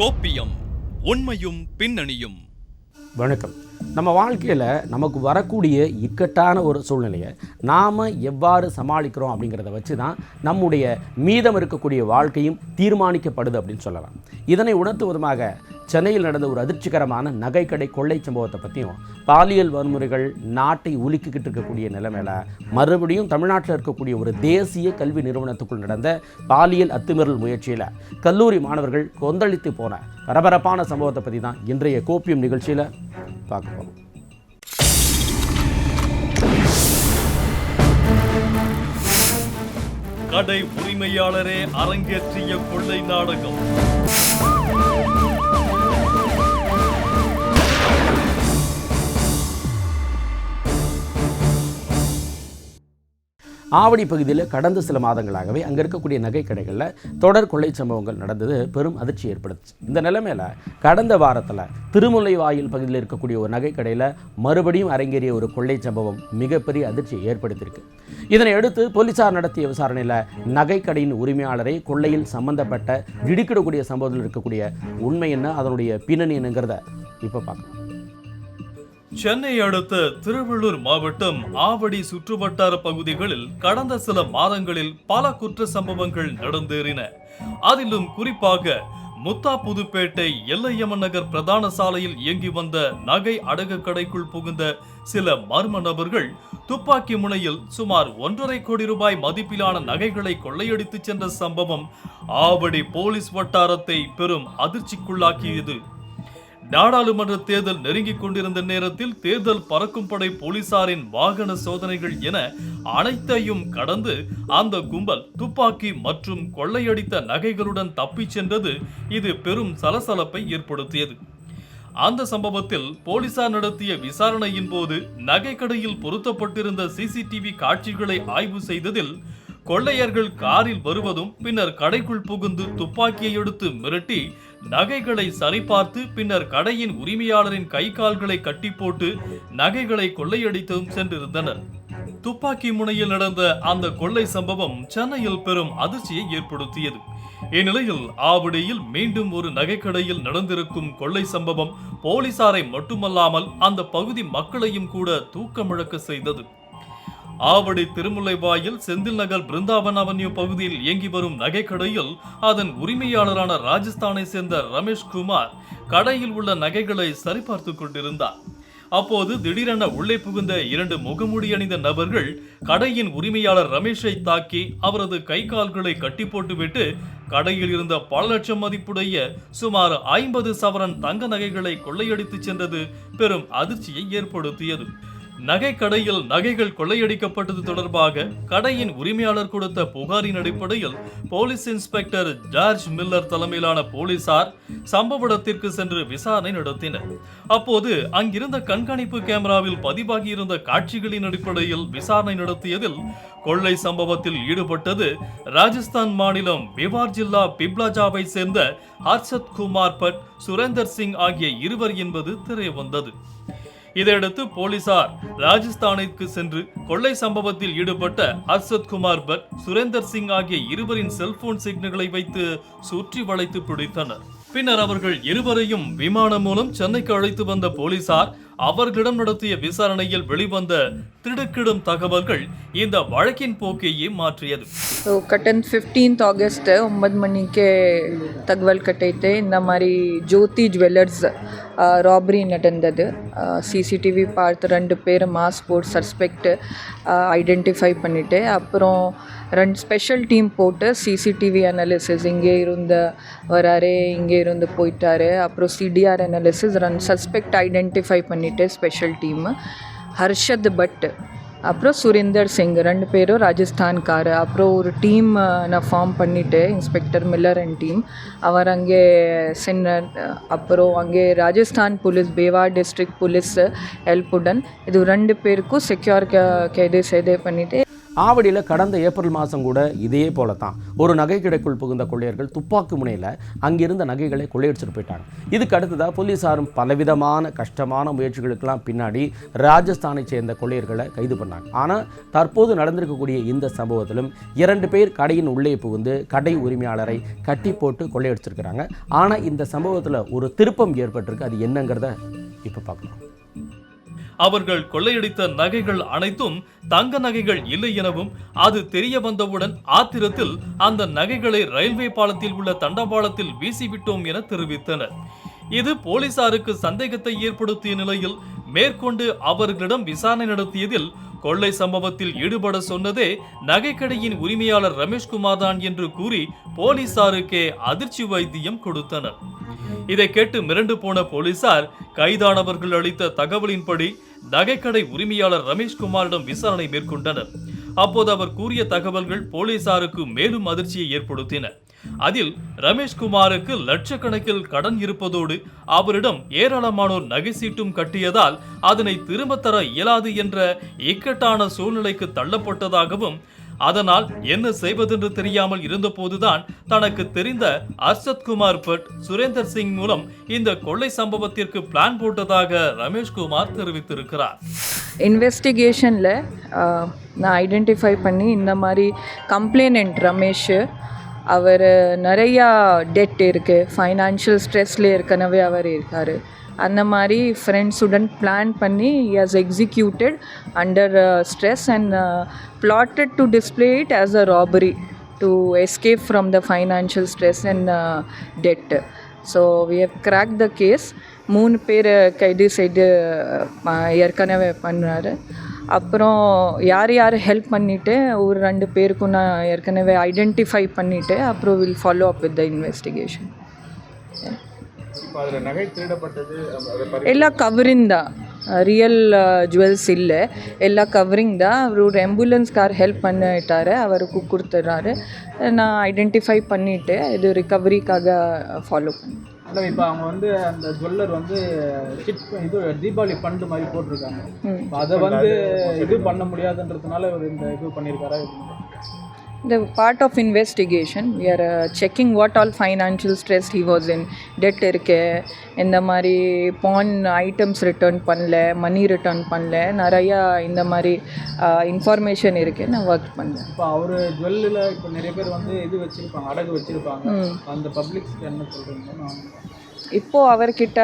கோப்பியம் உண்மையும் பின்னணியும். வணக்கம். நம்ம வாழ்க்கையில் நமக்கு வரக்கூடிய இக்கட்டான ஒரு சூழ்நிலையை நாம் எவ்வாறு சமாளிக்கிறோம் அப்படிங்கிறத வச்சு தான் நம்முடைய மீதம் இருக்கக்கூடிய வாழ்க்கையும் தீர்மானிக்கப்படுது அப்படின்னு சொல்லலாம். இதனை உணர்த்துவதுமாக சென்னையில் நடந்த ஒரு அதிர்ச்சிகரமான நகைக்கடை கொள்ளை சம்பவத்தை பற்றியும், பாலியல் வன்முறைகள் நாட்டை உலுக்கிக்கிட்டு இருக்கக்கூடிய நிலைமையில் மறுபடியும் தமிழ்நாட்டில் இருக்கக்கூடிய ஒரு தேசிய கல்வி நிறுவனத்துக்குள் நடந்த பாலியல் அத்துமீறல் முயற்சியில் கல்லூரி மாணவர்கள் கொந்தளித்து போன பரபரப்பான சம்பவத்தை பற்றி தான் இன்றைய கோப்பியம் நிகழ்ச்சியில் பார்க்க போகிறோம். கடை உரிமையாளரே அரங்கேற்றிய கொள்ளை நாடகம். ஆவடி பகுதியில் கடந்த சில மாதங்களாகவே அங்கே இருக்கக்கூடிய நகை கடைகளில் தொடர் கொள்ளை சம்பவங்கள் நடந்தது பெரும் அதிர்ச்சி ஏற்படுத்துச்சு. இந்த நிலைமையில் கடந்த வாரத்தில் திருமுல்லைவாயில் பகுதியில் இருக்கக்கூடிய ஒரு நகை கடையில் மறுபடியும் அரங்கேறிய ஒரு கொள்ளை சம்பவம் மிகப்பெரிய அதிர்ச்சியை ஏற்படுத்தியிருக்கு. இதனை அடுத்து போலீசார் நடத்திய விசாரணையில் நகைக்கடையின் உரிமையாளரை கொள்ளையில் சம்பந்தப்பட்ட திடுக்கிடக்கூடிய சம்பவத்தில் இருக்கக்கூடிய உண்மை என்ன, அதனுடைய பின்னணி என்னங்கிறத இப்போ பார்க்கலாம். சென்னை அடுத்த திருவள்ளூர் மாவட்டம் ஆவடி சுற்றுவட்டார பகுதிகளில் கடந்த சில மாதங்களில் பல குற்ற சம்பவங்கள் நடந்தேறின. அதிலும் குறிப்பாக முத்தாப்புதுப்பேட்டை எல்லையம்மன் நகர் பிரதான சாலையில் இயங்கி வந்த நகை அடகு கடைக்குள் புகுந்த சில மர்ம நபர்கள் துப்பாக்கி முனையில் சுமார் 1.5 கோடி ரூபாய் மதிப்பிலான நகைகளை கொள்ளையடித்து சென்ற சம்பவம் ஆவடி போலீஸ் வட்டாரத்தை பெரும் அதிர்ச்சிக்குள்ளாக்கியது. நாடாளுமன்ற தேர்தல் நெருங்கிக் கொண்டிருந்த நேரத்தில் தேர்தல் பறக்கும் படை போலீசாரின் வாகன சோதனைகள் என அனைத்தையும் கடந்து அந்த கும்பல் துப்பாக்கி மற்றும் கொள்ளையடித்த நகைகளுடன் தப்பிச் சென்றது இது பெரும் சலசலப்பை ஏற்படுத்தியது. அந்த சம்பவத்தில் போலீசார் நடத்திய விசாரணையின் போது நகைக்கடையில் பொருத்தப்பட்டிருந்த சிசிடிவி காட்சிகளை ஆய்வு செய்ததில் கொள்ளையர்கள் காரில் வருவதும் பின்னர் கடைக்குள் புகுந்து துப்பாக்கியை எடுத்து மிரட்டி நகைகளை சரிபார்த்து பின்னர் கடையின் உரிமையாளரின் கை கால்களை கட்டி போட்டு நகைகளை கொள்ளையடித்தும் சென்றிருந்தனர். துப்பாக்கி முனையில் நடந்த அந்த கொள்ளை சம்பவம் சென்னையில் பெரும் அதிர்ச்சியை ஏற்படுத்தியது. இந்நிலையில் ஆவடியில் மீண்டும் ஒரு நகைக்கடையில் நடந்திருக்கும் கொள்ளை சம்பவம் போலீசாரை மட்டுமல்லாமல் அந்த பகுதி மக்களையும் கூட தூக்கமிழக்க செய்தது. ஆவடி திருமுல்லைவாயில் செந்தில் நகர் பிருந்தாவன் அவென்யூ பகுதியில் இயங்கி வரும் நகைக்கடையில் அதன் உரிமையாளரான ராஜஸ்தானை சேர்ந்த ரமேஷ்குமார் கடையில் உள்ள நகைகளை சரிபார்த்து கொண்டிருந்தார். அப்போது திடீரென உள்ளே புகுந்த 2 முகமூடி அணிந்த நபர்கள் கடையின் உரிமையாளர் ரமேஷை தாக்கி அவரது கை கால்களை கட்டி போட்டுவிட்டு கடையில் இருந்த பல லட்சம் மதிப்புடைய சுமார் 50 சவரன் தங்க நகைகளை கொள்ளையடித்து சென்றது பெரும் அதிர்ச்சியை ஏற்படுத்தியது. நகை கடையில் நகைகள் கொள்ளையடிக்கப்பட்டது தொடர்பாக கடையின் உரிமையாளர் கொடுத்த புகாரின் அடிப்படையில் போலீஸ் இன்ஸ்பெக்டர் ஜார்ஜ் மில்லர் தலைமையிலான போலீசார் சம்பவ இடத்திற்கு சென்று விசாரணை நடத்தினர். அப்போது அங்கிருந்த கண்காணிப்பு கேமராவில் பதிவாகியிருந்த காட்சிகளின் அடிப்படையில் விசாரணை நடத்தியதில் கொள்ளை சம்பவத்தில் ஈடுபட்டது ராஜஸ்தான் மாநிலம் பிவார் ஜில்லா பிப்லாஜாவை சேர்ந்த ஹர்ஷத் குமார் பட், சுரேந்தர் சிங் ஆகிய இருவர் என்பது தெரிய வந்தது. இதையடுத்து போலீசார் ராஜஸ்தானிற்கு சென்று கொள்ளை சம்பவத்தில் ஈடுபட்ட ஹர்ஷத் குமார் பட், சுரேந்தர் சிங் ஆகிய இருவரின் செல்போன் சிக்னல்களை வைத்து சுற்றி வளைத்து பிடித்தனர். பின்னர் அவர்கள் இருவரையும் விமானம் மூலம் சென்னைக்கு அழைத்து வந்த போலீசார் அவர்களிடம் நடத்திய விசாரணையில் வெளிவந்த திடுக்கிடும் தகவல்கள் இந்த வழக்கின் போக்கையே மாற்றியது. கட்டன் 15th ஆகஸ்ட் 9 மணிக்கு தகவல் கட்டைத்து இந்த மாதிரி ஜோதி ஜுவல்லர்ஸ் ராபரி நடந்தது. சிசிடிவி பார்த்து 2 பேர் மாஸ்க் போட்டு சஸ்பெக்ட் ஐடென்டிஃபை பண்ணிட்டு அப்புறம் 2 ஸ்பெஷல் டீம் போட்டு சிசிடிவி அனாலிசிஸ் இங்கே இருந்த வராரு இங்கே இருந்து போயிட்டாரு அப்புறம் சிடிஆர் அனாலிசிஸ் சஸ்பெக்ட் ஐடென்டிஃபை பண்ணிட்டு ஸ்பெஷல் டீம் ஹர்ஷத் பட் அப்புறம் சுரேந்தர் சிங் 2 பேரும் ராஜஸ்தான்கார் அப்புறம் ஒரு டீம் நான் ஃபார்ம் பண்ணிவிட்டு இன்ஸ்பெக்டர் மில்லர் அண்ட் டீம் அவர் அங்கே சென்னர் அப்புறம் அங்கே ராஜஸ்தான் போலீஸ் பேவார் டிஸ்ட்ரிக்ட் போலீஸ் ஹெல்ப்புடன் இது 2 பேருக்கும் செக்யூர் கைது செய்து பண்ணிவிட்டு ஆவடியில் கடந்த ஏப்ரல் மாதம் கூட இதே போல தான் ஒரு நகை கடைக்குள் புகுந்த கொள்ளையர்கள் துப்பாக்கி முனையில் அங்கிருந்த நகைகளை கொள்ளையடிச்சிட்டு போயிட்டாங்க. இதுக்கு அடுத்ததாக போலீஸாரும் பலவிதமான கஷ்டமான முயற்சிகளுக்கெல்லாம் பின்னாடி ராஜஸ்தானை சேர்ந்த கொள்ளையர்களை கைது பண்ணாங்க. ஆனால் தற்போது நடந்திருக்கக்கூடிய இந்த சம்பவத்திலும் 2 பேர் கடையின் உள்ளே புகுந்து கடை உரிமையாளரை கட்டி போட்டு கொள்ளையடிச்சிருக்கிறாங்க. ஆனால் இந்த சம்பவத்தில் ஒரு திருப்பம் ஏற்பட்டிருக்கு. அது என்னங்கிறத இப்போ பார்க்கலாம். அவர்கள் கொள்ளையடித்த நகைகள் அனைத்தும் தங்க நகைகள் இல்லை எனவும், அது தெரிய வந்தவுடன் ஆத்திரத்தில் அந்த நகைகளை ரயில்வே பாலத்தில் உள்ள தண்டவாளத்தில் வீசிவிட்டோம் என தெரிவித்தனர். இது போலீசாருக்கு சந்தேகத்தை ஏற்படுத்திய நிலையில் மேற்கொண்டு அவர்களிடம் விசாரணை நடத்தியதில் கொள்ளை சம்பவத்தில் ஈடுபட சொன்னதே நகைக்கடையின் உரிமையாளர் ரமேஷ்குமார் தான் என்று கூறி போலீசாருக்கே அதிர்ச்சி வைத்தியம் கொடுத்தனர். இதை கேட்டு மிரண்டு போன போலீசார் கைதானவர்கள் அளித்த தகவலின்படி நகைக்கடை உரிமையாளர் ரமேஷ்குமாரிடம் விசாரணை மேற்கொண்டனர். அப்போது அவர் கூறிய தகவல்கள் போலீசாருக்கு மேலும் அதிர்ச்சியை ஏற்படுத்தின. அதில் ரமேஷ்குமாருக்கு லட்சக்கணக்கில் கடன் இருப்பதோடு அவரிடம் ஏராளமானோர் நகை சீட்டும் கட்டியதால் அதனை திரும்ப தர இயலாது என்ற இக்கட்டான சூழ்நிலைக்கு தள்ளப்பட்டதாகவும், அதனால் என்ன செய்வதென்று தெரியாமல் இருந்தபோதுதான் தனக்கு தெரிந்த அர்ஷத்குமார் பட், சுரேந்தர் சிங் மூலம் இந்த கொள்ளை சம்பவத்திற்கு பிளான் போட்டதாக ரமேஷ்குமார் தெரிவித்திருக்கிறார். இன்வெஸ்டிகேஷனில் நான் ஐடென்டிஃபை பண்ணி இந்த மாதிரி கம்ப்ளைனன்ட் ரமேஷ் அவர் நிறையா டெட் இருக்குது, ஃபைனான்ஷியல் ஸ்ட்ரெஸ்ல ஏற்கனவே அவர் இருக்கார். அந்த மாதிரி ஃப்ரெண்ட்ஸுடன் பிளான் பண்ணி he has executed under stress and plotted to display it as a robbery to escape from the financial stress and debt. So we have cracked the case. 3 பேர் கைது செய்து ஏற்கனவே பண்ணுறாரு. அப்புறம் யார் யார் ஹெல்ப் பண்ணிவிட்டு ஒரு 2 பேருக்கும் நான் ஏற்கனவே ஐடென்டிஃபை பண்ணிவிட்டு அப்புறம் will follow up with the investigation. ಎಲ್ಲ ಕವರಿಂಗ್ தான், ரியல் ஜுவல்ஸ் இல்லை, ಎಲ್ಲ கவரிங் தான். அவர் ஒரு ஆம்புலன்ஸ் கார் ஹெல்ப் பண்ணிட்டாரு, அவருக்கு கொடுத்துட்றாரு. நான் ஐடென்டிஃபை பண்ணிவிட்டு இது ரிகவரிக்காக ஃபாலோ பண்ணேன். இல்லை, இப்போ அவங்க வந்து அந்த ஜுவல்லர் வந்து இது தீபாவளி ஃபண்டு மாதிரி போட்டிருக்காங்க. அதை வந்து இது பண்ண முடியாதுன்றதுனால ஒரு இந்த இது பண்ணியிருக்காரா? The part of investigation, we are checking what all financial stress he was in. Debt இருக்கு, இந்த மாதிரி பான் ஐட்டம்ஸ் ரிட்டர்ன் பண்ணல, மணி ரிட்டர்ன் பண்ணல, நிறையா இந்த மாதிரி இன்ஃபர்மேஷன் இருக்குது. நான் ஒர்க் பண்ணேன். இப்போ அவர் ஜுவல்லில் இப்போ நிறைய பேர் வந்து இது வச்சுருப்பாங்க, அடகு வச்சுருப்பாங்க. அந்த பப்ளிக்ஸ்க்கு என்ன சொல்கிறீங்கன்னா, இப்போது அவர்கிட்ட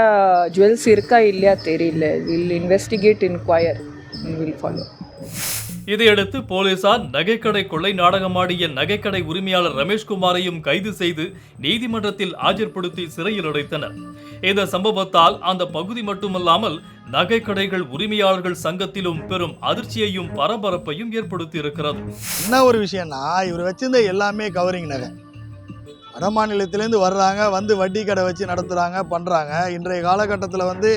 ஜுவல்ஸ் இருக்கா இல்லையா தெரியல. Will investigate, enquire, will follow. இதையடுத்து போலீசார் நகைக்கடை கொள்ளை நாடகமாடிய நகைக்கடை உரிமையாளர் ரமேஷ்குமாரையும் கைது செய்து நீதிமன்றத்தில் ஆஜர்படுத்தி சிறையில் அடைத்தனர். இந்த சம்பவத்தால் அந்த பகுதி மட்டுமல்லாமல் நகைக்கடைகள் உரிமையாளர்கள் சங்கத்திலும் பெரும் அதிர்ச்சியையும் பரபரப்பையும் ஏற்படுத்தி இருக்கிறது. என்ன ஒரு விஷயம்னா, இவர் வச்சிருந்த எல்லாமே கவரிங் நகை. வட மாநிலத்திலேருந்து வர்றாங்க, வந்து வட்டி கடை வச்சு நடத்துகிறாங்க, பண்ணுறாங்க. இன்றைய காலகட்டத்தில் வந்து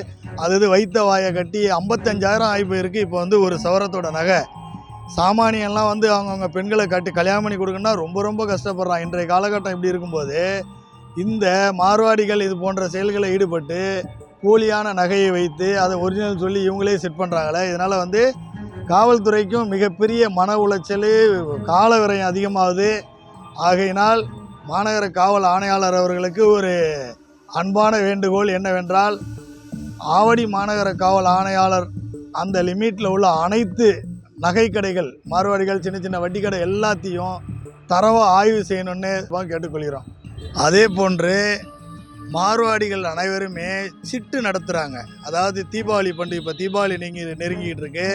அது வைத்த வாயை கட்டி 55,000 ஆகி போயிருக்கு. இப்போ வந்து ஒரு சவரத்தோட நகை சாமானியெல்லாம் வந்து அவங்கவுங்க பெண்களை கட்டி கல்யாணம் பண்ணி கொடுக்கணும்னா ரொம்ப ரொம்ப கஷ்டப்படுறான். இன்றைய காலகட்டம் இப்படி இருக்கும்போது இந்த மார்வாடிகள் இது போன்ற செயல்களை ஈடுபட்டு போலியான நகையை வைத்து அதை ஒரிஜினல் சொல்லி இவங்களே செட் பண்ணுறாங்களே. இதனால் வந்து காவல்துறைக்கும் மிகப்பெரிய மன உளைச்சல், கால விரயம் அதிகமாகுது. ஆகையினால் மாநகர காவல் ஆணையாளர் அவர்களுக்கு ஒரு அன்பான வேண்டுகோள் என்னவென்றால், ஆவடி மாநகர காவல் ஆணையாளர் அந்த லிமிட்டில் உள்ள அனைத்து நகைக்கடைகள், மார்வாடிகள், சின்ன சின்ன வட்டி கடை எல்லாத்தையும் தரவாக ஆய்வு செய்யணும்னு கேட்டுக்கொள்கிறோம். அதே போன்று மார்வாடிகள் அனைவருமே சிட்டு நடத்துகிறாங்க. அதாவது தீபாவளி பண்டிகை, இப்போ தீபாவளி நெருங்கிட்டு இருக்கு.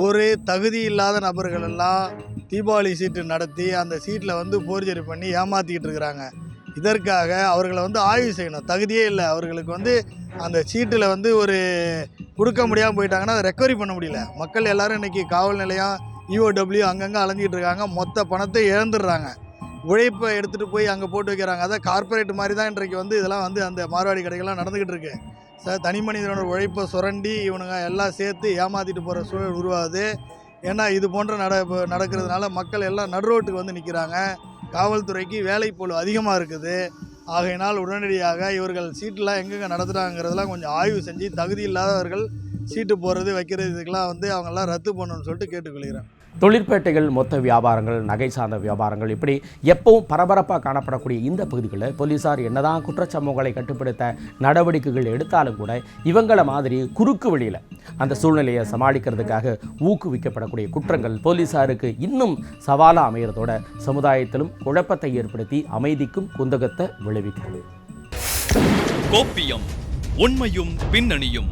ஒரு தகுதி இல்லாத நபர்கள் எல்லாம் தீபாவளி சீட்டு நடத்தி அந்த சீட்டில் வந்து போர்ஜரி பண்ணி ஏமாற்றிக்கிட்டு இருக்கிறாங்க. இதற்காக அவர்களை வந்து ஆய்வு செய்யணும். தகுதியே இல்லை அவர்களுக்கு வந்து அந்த சீட்டில் வந்து ஒரு கொடுக்க முடியாமல் போயிட்டாங்கன்னா அதை ரெக்கவரி பண்ண முடியல. மக்கள் எல்லோரும் இன்றைக்கி காவல் நிலையம், EOW அங்கங்கே அலைஞ்சிட்டு இருக்காங்க. மொத்த பணத்தை இழந்துடுறாங்க. உழைப்பை எடுத்துகிட்டு போய் அங்கே போட்டு வைக்கிறாங்க. அதான் கார்ப்பரேட் மாதிரி தான் இன்றைக்கு வந்து இதெல்லாம் வந்து அந்த மார்வாடி கடைகள்லாம் நடந்துக்கிட்டு இருக்கு. தனி மனிதனோட உழைப்பை சுரண்டி இவனுங்க எல்லாம் சேர்த்து ஏமாற்றிட்டு போகிற சூழல் உருவாகுது. ஏன்னா இது போன்ற நடக்கிறதுனால மக்கள் எல்லாம் நடுரோட்டுக்கு வந்து நிற்கிறாங்க. காவல்துறைக்கு வேலைப்பளு அதிகமாக இருக்குது. ஆகையினால் உடனடியாக இவர்கள் சீட்டெலாம் எங்கெங்கே நடத்துகிறாங்கிறதெல்லாம் கொஞ்சம் ஆய்வு செஞ்சு தகுதி இல்லாதவர்கள் சீட்டு போடுறது வைக்கிறது இதுக்கெல்லாம் வந்து அவங்கெல்லாம் ரத்து பண்ணணும்னு சொல்லிட்டு கேட்டுக்கொள்கிறேன். தொழிற்பேட்டைகள், மொத்த வியாபாரங்கள், நகை சார்ந்த வியாபாரங்கள், இப்படி எப்பவும் பரபரப்பாக காணப்படக்கூடிய இந்த பகுதிகளில் போலீஸார் என்னதான் குற்றச்சம்பவங்களை கட்டுப்படுத்த நடவடிக்கைகள் எடுத்தாலும் கூட இவங்கள மாதிரி குறுக்கு வழியில் அந்த சூழ்நிலையை சமாளிக்கிறதுக்காக ஊக்குவிக்கப்படக்கூடிய குற்றங்கள் போலீஸாருக்கு இன்னும் சவாலாக அமைகிறதோட சமுதாயத்திலும் குழப்பத்தை ஏற்படுத்தி அமைதிக்கும் குந்தகத்தை விளைவிக்கிறது. கோப்பியம், உண்மையும் பின்னணியும்.